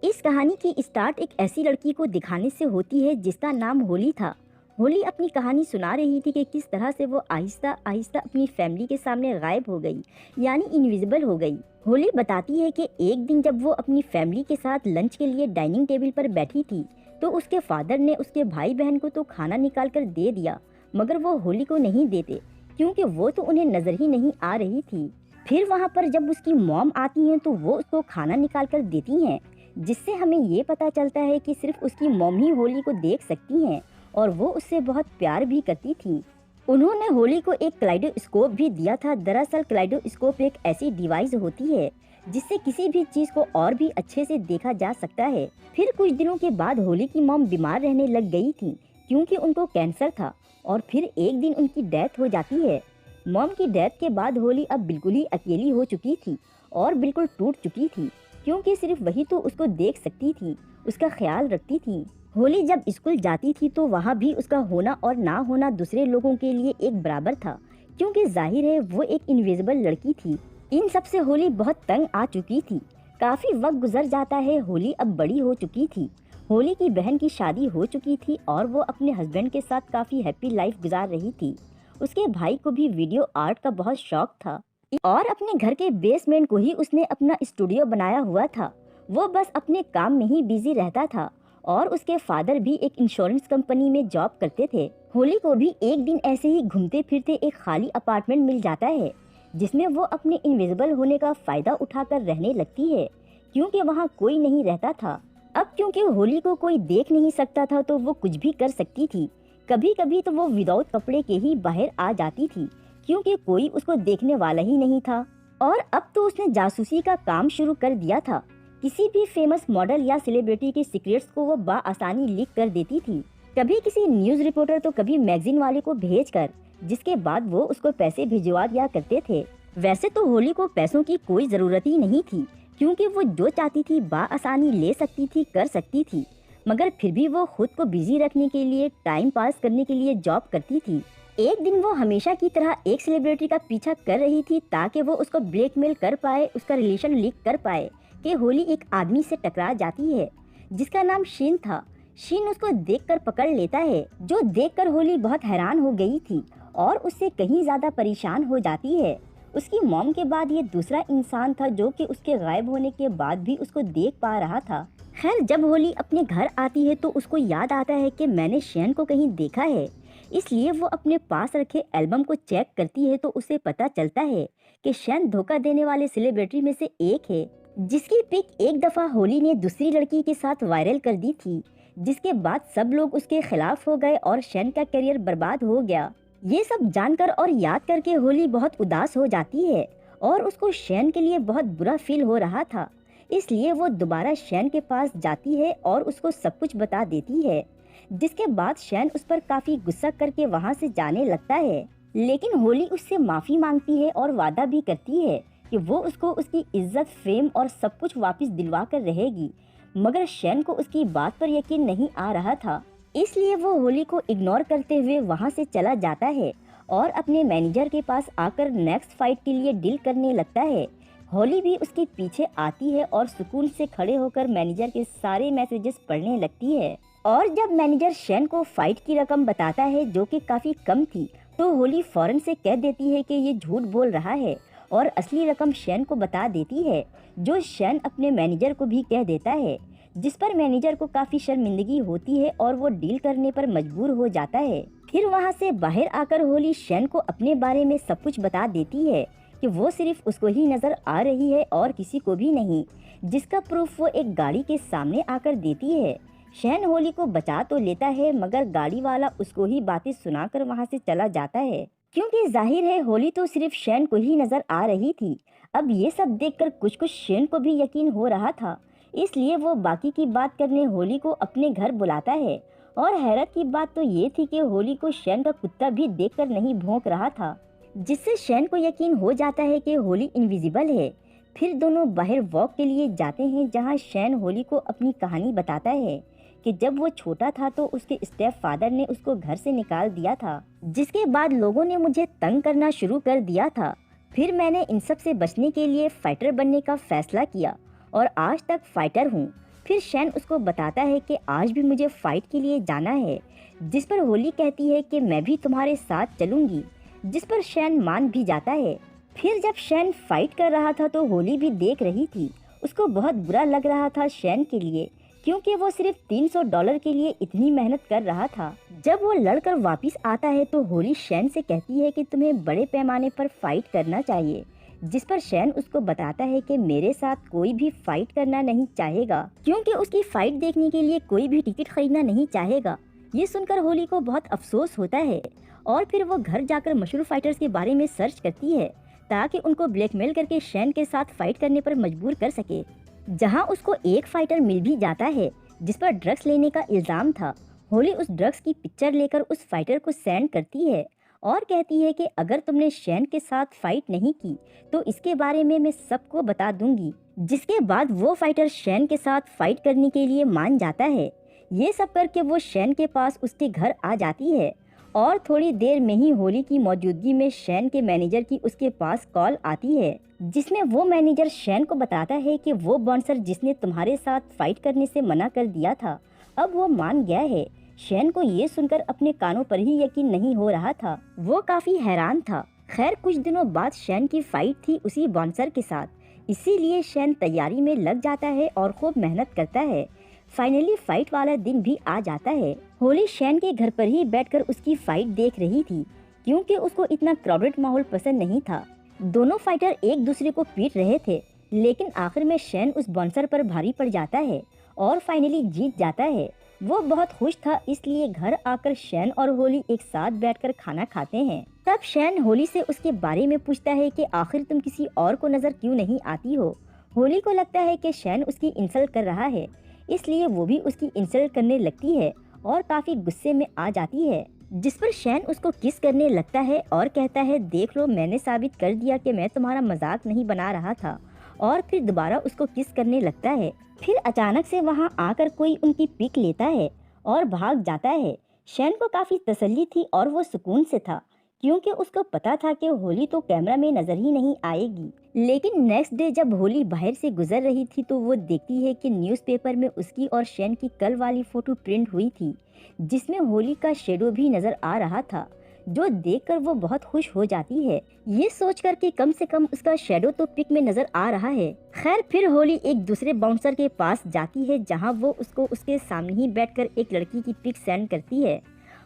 इस कहानी की स्टार्ट एक ऐसी लड़की को दिखाने से होती है जिसका नाम होली था। होली अपनी कहानी सुना रही थी कि किस तरह से वो आहिस्ता आहिस्ता अपनी फैमिली के सामने गायब हो गई, यानी इनविजिबल हो गई। होली बताती है कि एक दिन जब वो अपनी फैमिली के साथ लंच के लिए डाइनिंग टेबल पर बैठी थी तो उसके फादर ने उसके भाई बहन को तो खाना निकाल कर दे दिया, मगर वो होली को नहीं देते क्योंकि वो तो उन्हें नजर ही नहीं आ रही थी। फिर वहाँ पर जब उसकी मॉम आती हैं तो वो उसको खाना निकाल कर देती हैं, जिससे हमें ये पता चलता है कि सिर्फ उसकी मॉम ही होली को देख सकती हैं और वो उससे बहुत प्यार भी करती थी। उन्होंने होली को एक क्लाइडोस्कोप भी दिया था। दरअसल क्लाइडोस्कोप एक ऐसी डिवाइस होती है जिससे किसी भी चीज को और भी अच्छे से देखा जा सकता है। फिर कुछ दिनों के बाद होली की मॉम बीमार रहने लग गई थी क्योंकि उनको कैंसर था और फिर एक दिन उनकी डेथ हो जाती है। मॉम की डेथ के बाद होली अब बिल्कुल ही अकेली हो चुकी थी और बिल्कुल टूट चुकी थी क्योंकि सिर्फ वही तो उसको देख सकती थी, उसका ख्याल रखती थी। होली जब स्कूल जाती थी तो वहाँ भी उसका होना और ना होना दूसरे लोगों के लिए एक बराबर था क्योंकि जाहिर है वो एक इनविजिबल लड़की थी। इन सब से होली बहुत तंग आ चुकी थी। काफी वक्त गुजर जाता है, होली अब बड़ी हो चुकी थी। होली की बहन की शादी हो चुकी थी और वो अपने हस्बैंड के साथ काफी हैप्पी लाइफ गुजार रही थी। उसके भाई को भी वीडियो आर्ट का बहुत शौक था और अपने घर के बेसमेंट को ही उसने अपना स्टूडियो बनाया हुआ था। वो बस अपने काम में ही बिजी रहता था और उसके फादर भी एक इंश्योरेंस कंपनी में जॉब करते थे। होली को भी एक दिन ऐसे ही घूमते फिरते एक खाली अपार्टमेंट मिल जाता है जिसमें वो अपने इनविजिबल होने का फायदा उठाकर रहने लगती है क्योंकि वहाँ कोई नहीं रहता था। अब क्योंकि होली को कोई देख नहीं सकता था तो वो कुछ भी कर सकती थी। कभी कभी तो वो विदाउट कपड़े के ही बाहर आ जाती थी क्योंकि कोई उसको देखने वाला ही नहीं था। और अब तो उसने जासूसी का काम शुरू कर दिया था। किसी भी फेमस मॉडल या सेलिब्रिटी के सीक्रेट्स को वो बाआसानी लीक कर देती थी, कभी किसी न्यूज रिपोर्टर तो कभी मैगजीन वाले को भेजकर, जिसके बाद वो उसको पैसे भिजवा दिया करते थे। वैसे तो होली को पैसों की कोई जरूरत ही नहीं थी क्योंकि वो जो चाहती थी बाआसानी ले सकती थी, कर सकती थी, मगर फिर भी वो खुद को बिजी रखने के लिए, टाइम पास करने के लिए जॉब करती थी। एक दिन वो हमेशा की तरह एक सेलिब्रिटी का पीछा कर रही थी ताकि वो उसको ब्लैकमेल कर पाए, उसका रिलेशन लीक कर पाए कि होली एक आदमी से टकरा जाती है जिसका नाम शीन था। शीन उसको देखकर पकड़ लेता है, जो देखकर होली बहुत हैरान हो गई थी और उससे कहीं ज्यादा परेशान हो जाती है। उसकी मॉम के बाद ये दूसरा इंसान था जो कि उसके गायब होने के बाद भी उसको देख पा रहा था। खैर, जब होली अपने घर आती है तो उसको याद आता है कि मैंने शैन को कहीं देखा है, इसलिए वो अपने पास रखे एल्बम को चेक करती है तो उसे पता चलता है कि शैन धोखा देने वाले सेलिब्रिटी में से एक है, जिसकी पिक एक दफा होली ने दूसरी लड़की के साथ वायरल कर दी थी, जिसके बाद सब लोग उसके खिलाफ हो गए और शैन का करियर बर्बाद हो गया। ये सब जानकर और याद करके होली बहुत उदास हो जाती है और उसको शैन के लिए बहुत बुरा फील हो रहा था, इसलिए वो दोबारा शैन के पास जाती है और उसको सब कुछ बता देती है, जिसके बाद शैन उस पर काफी गुस्सा करके वहाँ से जाने लगता है। लेकिन होली उससे माफी मांगती है और वादा भी करती है कि वो उसको उसकी इज्जत, फेम और सब कुछ वापस दिलवा कर रहेगी, मगर शैन को उसकी बात पर यकीन नहीं आ रहा था, इसलिए वो होली को इग्नोर करते हुए वहाँ से चला जाता है और अपने मैनेजर के पास आकर नेक्स्ट फाइट के लिए डील करने लगता है। होली भी उसके पीछे आती है और सुकून से खड़े होकर मैनेजर के सारे मैसेजेस पढ़ने लगती है। और जब मैनेजर शैन को फाइट की रकम बताता है जो कि काफी कम थी, तो होली फौरन से कह देती है कि ये झूठ बोल रहा है और असली रकम शैन को बता देती है, जो शैन अपने मैनेजर को भी कह देता है, जिस पर मैनेजर को काफी शर्मिंदगी होती है और वो डील करने पर मजबूर हो जाता है। फिर वहाँ से बाहर आकर होली शैन को अपने बारे में सब कुछ बता देती है कि वो सिर्फ उसको ही नजर आ रही है और किसी को भी नहीं, जिसका प्रूफ वो एक गाड़ी के सामने आकर देती है। शैन होली को बचा तो लेता है मगर गाड़ी वाला उसको ही बातें सुनाकर वहाँ से चला जाता है क्योंकि जाहिर है होली तो सिर्फ शैन को ही नजर आ रही थी। अब ये सब देखकर कुछ कुछ शैन को भी यकीन हो रहा था, इसलिए वो बाकी की बात करने होली को अपने घर बुलाता है। और हैरत की बात तो ये थी कि होली को शैन का कुत्ता भी देखकर नहीं भौंक रहा था, जिससे शैन को यकीन हो जाता है कि होली इनविजिबल है। फिर दोनों बाहर वॉक के लिए जाते हैं जहाँ शैन होली को अपनी कहानी बताता है कि जब वो छोटा था तो उसके स्टेप फादर ने उसको घर से निकाल दिया था, जिसके बाद लोगों ने मुझे तंग करना शुरू कर दिया था। फिर मैंने इन सब से बचने के लिए फाइटर बनने का फैसला किया और आज तक फाइटर हूँ। फिर शैन उसको बताता है कि आज भी मुझे फाइट के लिए जाना है, जिस पर होली कहती है कि मैं भी तुम्हारे साथ चलूंगी, जिस पर शैन मान भी जाता है। फिर जब शैन फाइट कर रहा था तो होली भी देख रही थी। उसको बहुत बुरा लग रहा था शैन के लिए, क्योंकि वो सिर्फ $300 के लिए इतनी मेहनत कर रहा था। जब वो लड़कर वापस आता है तो होली शैन से कहती है कि तुम्हें बड़े पैमाने पर फाइट करना चाहिए, जिस पर शैन उसको बताता है कि मेरे साथ कोई भी फाइट करना नहीं चाहेगा, क्योंकि उसकी फाइट देखने के लिए कोई भी टिकट खरीदना नहीं चाहेगा। ये सुनकर होली को बहुत अफसोस होता है और फिर वो घर जाकर मशहूर फाइटर्स के बारे में सर्च करती है ताकि उनको ब्लैकमेल करके शैन के साथ फाइट करने पर मजबूर कर सके। जहां उसको एक फाइटर मिल भी जाता है जिस पर ड्रग्स लेने का इल्जाम था। होली उस ड्रग्स की पिक्चर लेकर उस फाइटर को सेंड करती है और कहती है कि अगर तुमने शैन के साथ फाइट नहीं की तो इसके बारे में मैं सबको बता दूंगी। जिसके बाद वो फाइटर शैन के साथ फाइट करने के लिए मान जाता है। ये सब करके वो शैन के पास उसके घर आ जाती है और थोड़ी देर में ही होली की मौजूदगी में शैन के मैनेजर की उसके पास कॉल आती है, जिसमें वो मैनेजर शैन को बताता है कि वो बाउंसर जिसने तुम्हारे साथ फाइट करने से मना कर दिया था अब वो मान गया है। शैन को ये सुनकर अपने कानों पर ही यकीन नहीं हो रहा था। वो काफी हैरान था। खैर कुछ दिनों बाद शैन की फाइट थी उसी बाउंसर के साथ, इसीलिए शैन तैयारी में लग जाता है और खूब मेहनत करता है। फाइनली फाइट वाला दिन भी आ जाता है। होली शैन के घर पर ही बैठकर उसकी फाइट देख रही थी, क्योंकि उसको इतना क्राउडेड माहौल पसंद नहीं था। दोनों फाइटर एक दूसरे को पीट रहे थे, लेकिन आखिर में शैन उस बाउंसर पर भारी पड़ जाता है और फाइनली जीत जाता है। वो बहुत खुश था, इसलिए घर आकर शैन और होली एक साथ बैठकर खाना खाते हैं। तब शैन होली से उसके बारे में पूछता है कि आखिर तुम किसी और को नजर क्यों नहीं आती हो। होली को लगता है कि शैन उसकी इंसल्ट कर रहा है, इसलिए वो भी उसकी इंसल्ट करने लगती है और काफी गुस्से में आ जाती है, जिस पर शैन उसको किस करने लगता है और कहता है देख लो मैंने साबित कर दिया कि मैं तुम्हारा मजाक नहीं बना रहा था, और फिर दोबारा उसको किस करने लगता है। फिर अचानक से वहां आकर कोई उनकी पिक लेता है और भाग जाता है। शैन को काफी तसल्ली थी और वो सुकून से था, क्योंकि उसको पता था कि होली तो कैमरा में नजर ही नहीं आएगी। लेकिन नेक्स्ट डे जब होली बाहर से गुजर रही थी तो वो देखती है कि न्यूज़पेपर में उसकी और शैन की कल वाली फोटो प्रिंट हुई थी, जिसमें होली का शेडो भी नजर आ रहा था, जो देखकर वो बहुत खुश हो जाती है, ये सोचकर कि कम से कम उसका शेडो तो पिक में नजर आ रहा है। खैर फिर होली एक दूसरे बाउंसर के पास जाती है, जहां वो उसको उसके सामने ही बैठकर एक लड़की की पिक सेंड करती है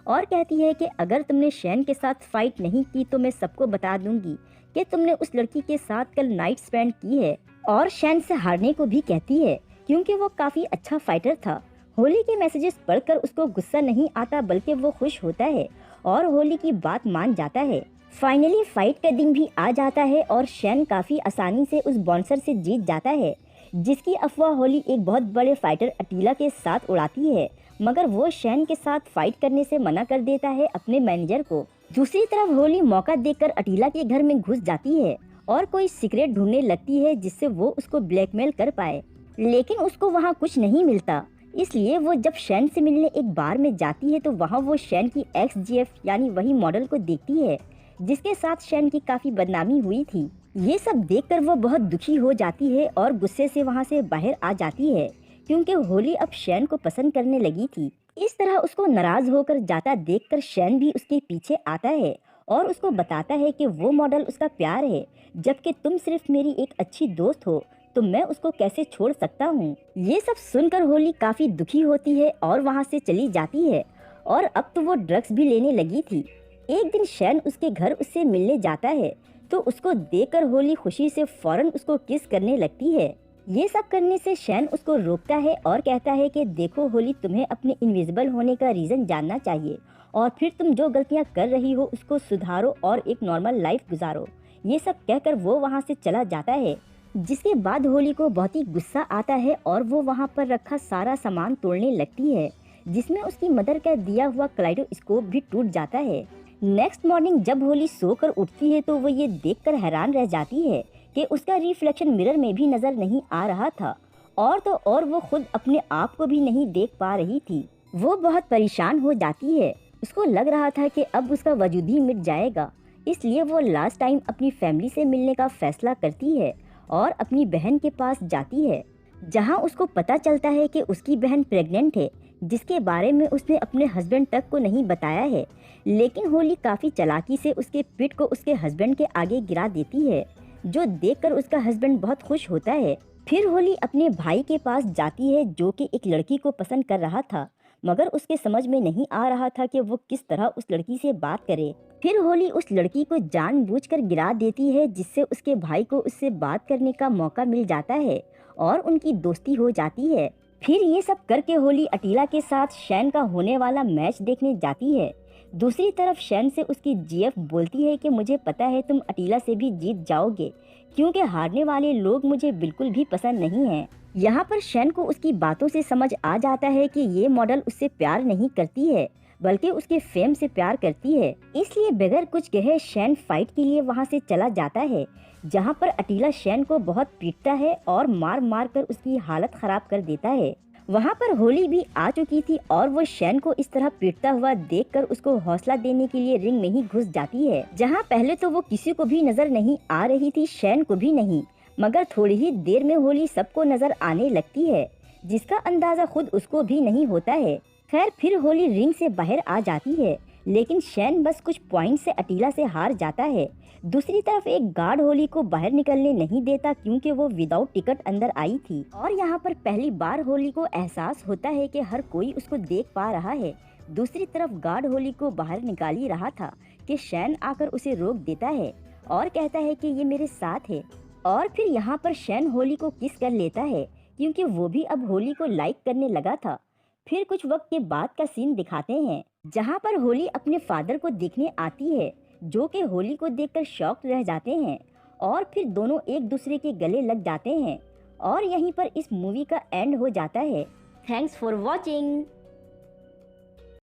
और कहती है कि अगर तुमने शैन के साथ फाइट नहीं की तो मैं सबको बता दूंगी कि तुमने उस लड़की के साथ कल नाइट स्पेंड की है, और शैन से हारने को भी कहती है क्योंकि वो काफी अच्छा फाइटर था। होली के मैसेजेस पढ़कर उसको गुस्सा नहीं आता बल्कि वो खुश होता है और होली की बात मान जाता है। फाइनली फाइट का दिन भी आ जाता है और शैन काफी आसानी से उस बाउंसर से जीत जाता है, जिसकी अफवाह होली एक बहुत बड़े फाइटर अटीला के साथ उड़ाती है, मगर वो शैन के साथ फाइट करने से मना कर देता है अपने मैनेजर को। दूसरी तरफ होली मौका देखकर अटीला के घर में घुस जाती है और कोई सीक्रेट ढूंढने लगती है जिससे वो उसको ब्लैकमेल कर पाए, लेकिन उसको वहाँ कुछ नहीं मिलता। इसलिए वो जब शैन से मिलने एक बार में जाती है तो वहाँ वो शैन की XGF यानी वही मॉडल को देखती है जिसके साथ शैन की काफी बदनामी हुई थी। ये सब देखकर वो बहुत दुखी हो जाती है और गुस्से से वहाँ से बाहर आ जाती है, क्योंकि होली अब शैन को पसंद करने लगी थी। इस तरह उसको नाराज होकर जाता देखकर शैन भी उसके पीछे आता है और उसको बताता है कि वो मॉडल उसका प्यार है, जबकि तुम सिर्फ मेरी एक अच्छी दोस्त हो, तो मैं उसको कैसे छोड़ सकता हूँ। ये सब सुनकर होली काफी दुखी होती है और वहाँ से चली जाती है, और अब तो वो ड्रग्स भी लेने लगी थी। एक दिन शैन उसके घर उससे मिलने जाता है तो उसको देखकर होली खुशी से फौरन उसको किस करने लगती है। ये सब करने से शैन उसको रोकता है और कहता है कि देखो होली, तुम्हें अपने इनविजिबल होने का रीजन जानना चाहिए और फिर तुम जो गलतियाँ कर रही हो उसको सुधारो और एक नॉर्मल लाइफ गुजारो। ये सब कहकर वो वहाँ से चला जाता है, जिसके बाद होली को बहुत ही गुस्सा आता है और वो वहाँ पर रखा सारा सामान तोड़ने लगती है, जिसमें उसकी मदर का दिया हुआ कलाइडोस्कोप भी टूट जाता है। नेक्स्ट मॉर्निंग जब होली सोकर उठती है तो वो ये देखकर हैरान रह जाती है कि उसका रिफ्लेक्शन मिरर में भी नजर नहीं आ रहा था, और तो और वो खुद अपने आप को भी नहीं देख पा रही थी। वो बहुत परेशान हो जाती है। उसको लग रहा था कि अब उसका वजूद ही मिट जाएगा, इसलिए वो लास्ट टाइम अपनी फैमिली से मिलने का फैसला करती है और अपनी बहन के पास जाती है। जहां उसको पता चलता है कि उसकी बहन प्रेग्नेंट है, जिसके बारे में उसने अपने हस्बैंड तक को नहीं बताया है। लेकिन होली काफ़ी चालाकी से उसके पिट को उसके हस्बैंड के आगे गिरा देती है, जो देखकर उसका हस्बैंड बहुत खुश होता है। फिर होली अपने भाई के पास जाती है, जो कि एक लड़की को पसंद कर रहा था, मगर उसके समझ में नहीं आ रहा था कि वो किस तरह उस लड़की से बात करे। फिर होली उस लड़की को जानबूझकर गिरा देती है, जिससे उसके भाई को उससे बात करने का मौका मिल जाता है और उनकी दोस्ती हो जाती है। फिर ये सब करके होली अटीला के साथ शैन का होने वाला मैच देखने जाती है। दूसरी तरफ शैन से उसकी जीएफ बोलती है कि मुझे पता है तुम अटीला से भी जीत जाओगे, क्योंकि हारने वाले लोग मुझे बिल्कुल भी पसंद नहीं हैं। यहाँ पर शैन को उसकी बातों से समझ आ जाता है कि ये मॉडल उससे प्यार नहीं करती है, बल्कि उसके फेम से प्यार करती है। इसलिए बगैर कुछ कहे शैन फाइट के लिए वहाँ से चला जाता है, जहाँ पर अटीला शैन को बहुत पीटता है और मार मार कर उसकी हालत खराब कर देता है। वहाँ पर होली भी आ चुकी थी और वो शैन को इस तरह पीटता हुआ देखकर उसको हौसला देने के लिए रिंग में ही घुस जाती है, जहाँ पहले तो वो किसी को भी नजर नहीं आ रही थी, शैन को भी नहीं, मगर थोड़ी ही देर में होली सबको नजर आने लगती है, जिसका अंदाजा खुद उसको भी नहीं होता है। खैर फिर होली रिंग से बाहर आ जाती है, लेकिन शैन बस कुछ पॉइंट से अटीला से हार जाता है। दूसरी तरफ एक गार्ड होली को बाहर निकलने नहीं देता, क्योंकि वो विदाउट टिकट अंदर आई थी और यहाँ पर पहली बार होली को एहसास होता है कि हर कोई उसको देख पा रहा है। दूसरी तरफ गार्ड होली को बाहर निकाल ही रहा था कि शैन आकर उसे रोक देता है और कहता है कि ये मेरे साथ है। और फिर यहाँ पर शैन होली को किस कर लेता है, क्योंकि वो भी अब होली को लाइक करने लगा था। फिर कुछ वक्त के बाद का सीन दिखाते हैं, जहाँ पर होली अपने फादर को देखने आती है, जो कि होली को देखकर शॉक रह जाते हैं और फिर दोनों एक दूसरे के गले लग जाते हैं। और यहीं पर इस मूवी का एंड हो जाता है। Thanks for watching.